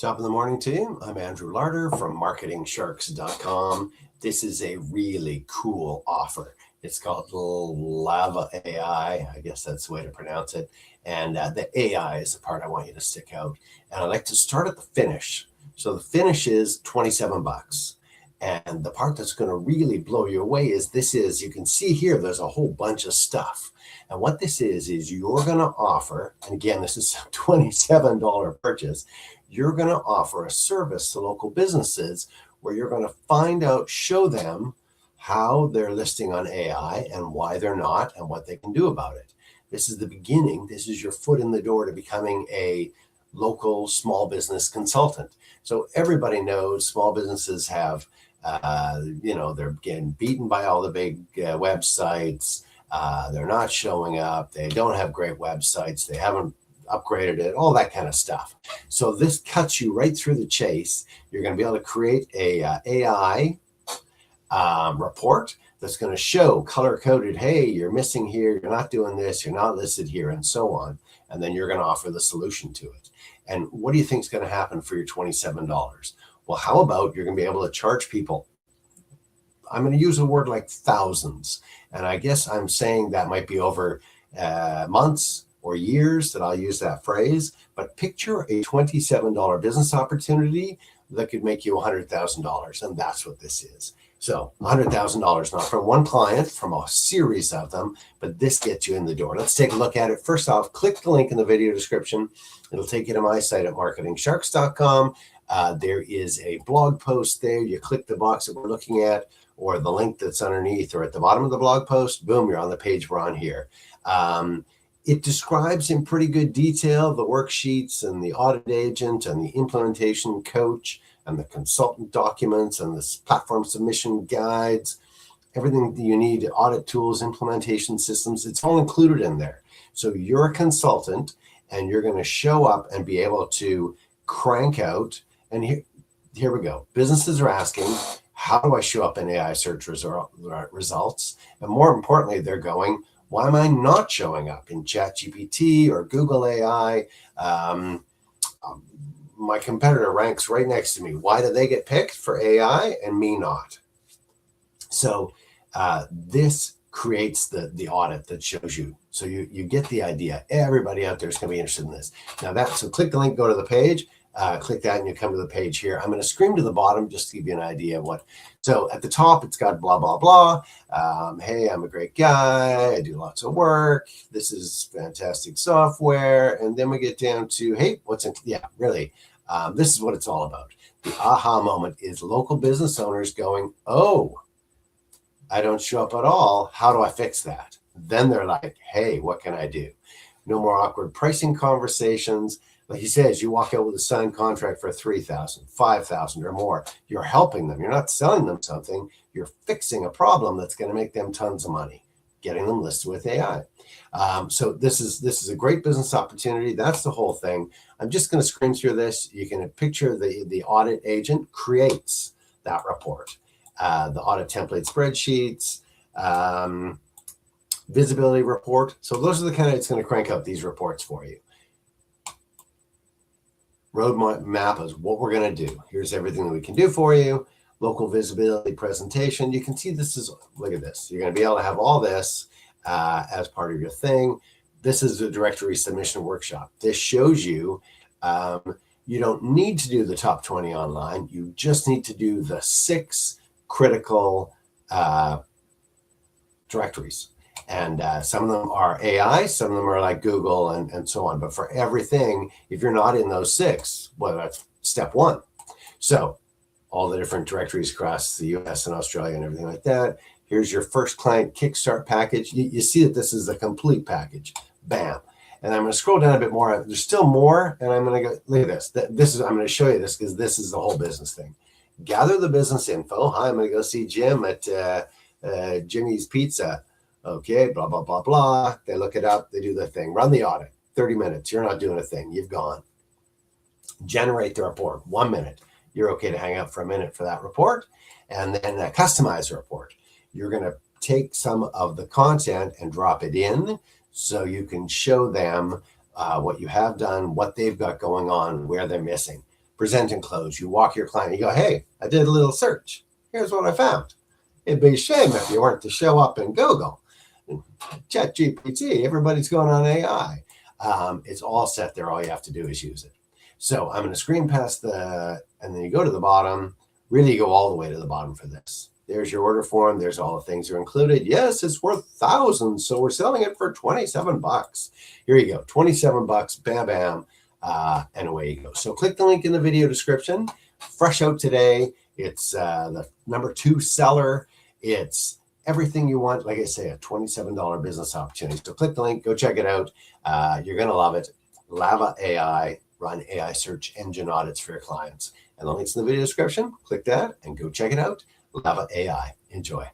Top of the morning to you. I'm Andrew Larder from marketingsharks.com. This is a really cool offer. It's called LAVAi. I guess that's the way to pronounce it. And the AI is the part I want you to stick out. And I like to start at the finish. So the finish is 27 bucks. And the part that's going to really blow you away is you can see here, there's a whole bunch of stuff. And what this is you're going to offer, and again, this is a $27 purchase, you're going to offer a service to local businesses where you're going to find out, show them how they're listing on AI and why they're not and what they can do about it. This is the beginning. This is your foot in the door to becoming a local small business consultant. So everybody knows small businesses have, they're getting beaten by all the big websites. They're not showing up. They don't have great websites. They haven't upgraded it, all that kind of stuff. So this cuts you right through the chase. You're going to be able to create a AI report that's going to show color-coded, hey, you're missing here, you're not doing this, you're not listed here, and so on. And then you're going to offer the solution to it. And what do you think is going to happen for your $27? Well, how about you're going to be able to charge people? I'm going to use a word like thousands. And I guess I'm saying that might be over months or years that I'll use that phrase. But picture a $27 business opportunity that could make you $100,000. And that's what this is. So $100,000, not from one client, from a series of them, but this gets you in the door. Let's take a look at it. First off, click the link in the video description. It'll take you to my site at marketingsharks.com. There is a blog post there. You click the box that we're looking at, or the link that's underneath or at the bottom of the blog post. Boom, you're on the page we're on here. It describes in pretty good detail the worksheets and the audit agent and the implementation coach and the consultant documents and the platform submission guides, everything that you need, audit tools, implementation systems, it's all included in there. So you're a consultant and you're going to show up and be able to crank out. And here we go. Businesses are asking, how do I show up in AI search results? And more importantly, they're going, why am I not showing up in ChatGPT or Google AI? My competitor ranks right next to me. Why do they get picked for AI and me not? So this creates the audit that shows you. So you get the idea. Everybody out there is going to be interested in this. Now so click the link, go to the page. Click that and you come to the page here. I'm going to scream to the bottom just to give you an idea of what. So at the top, it's got blah, blah, blah. Hey, I'm a great guy. I do lots of work. This is fantastic software. And then we get down to, hey, this is what it's all about. The aha moment is local business owners going, oh, I don't show up at all. How do I fix that? Then they're like, hey, what can I do? No more awkward pricing conversations. Like he says, you walk out with a signed contract for $3,000, $5,000 or more. You're helping them. You're not selling them something. You're fixing a problem that's going to make them tons of money, getting them listed with AI. So this is a great business opportunity. That's the whole thing. I'm just going to screen through this. You can picture the audit agent creates that report, the audit template spreadsheets, visibility report. So those are the kind of, it's going to crank out these reports for you. Roadmap is what we're going to do. Here's everything that we can do for you. Local visibility presentation. You can see this is, look at this. You're going to be able to have all this as part of your thing. This is a directory submission workshop. This shows you, you don't need to do the top 20 online. You just need to do the 6 critical directories. And some of them are AI, some of them are like Google and so on. But for everything, if you're not in those 6, well, that's step 1. So all the different directories across the US and Australia and everything like that. Here's your first client kickstart package. You see that this is a complete package. Bam. And I'm going to scroll down a bit more. There's still more. And I'm going to go, look at this. I'm going to show you this because this is the whole business thing. Gather the business info. Hi, I'm going to go see Jim at Jimmy's Pizza. Okay, blah, blah, blah, blah. They look it up. They do their thing. Run the audit. 30 minutes. You're not doing a thing. You've gone. Generate the report. 1 minute. You're okay to hang out for a minute for that report. And then customize the report. You're going to take some of the content and drop it in so you can show them what you have done, what they've got going on, where they're missing. present and close. You walk your client, you go, hey, I did a little search. Here's what I found. It'd be a shame if you weren't to show up in Google. ChatGPT, everybody's going on AI. It's all set there. All you have to do is use it. So I'm going to screen past and then you go to the bottom, really go all the way to the bottom for this. There's your order form. There's all the things that are included. Yes, it's worth thousands. So we're selling it for $27. Here you go. $27, bam, bam. And away you go. So click the link in the video description. Fresh out today. It's the #2 seller. It's everything you want. Like I say, a $27 business opportunity. So click the link, go check it out. You're going to love it. LAVAi, run AI search engine audits for your clients. And the link's in the video description. Click that and go check it out. LAVAi. Enjoy.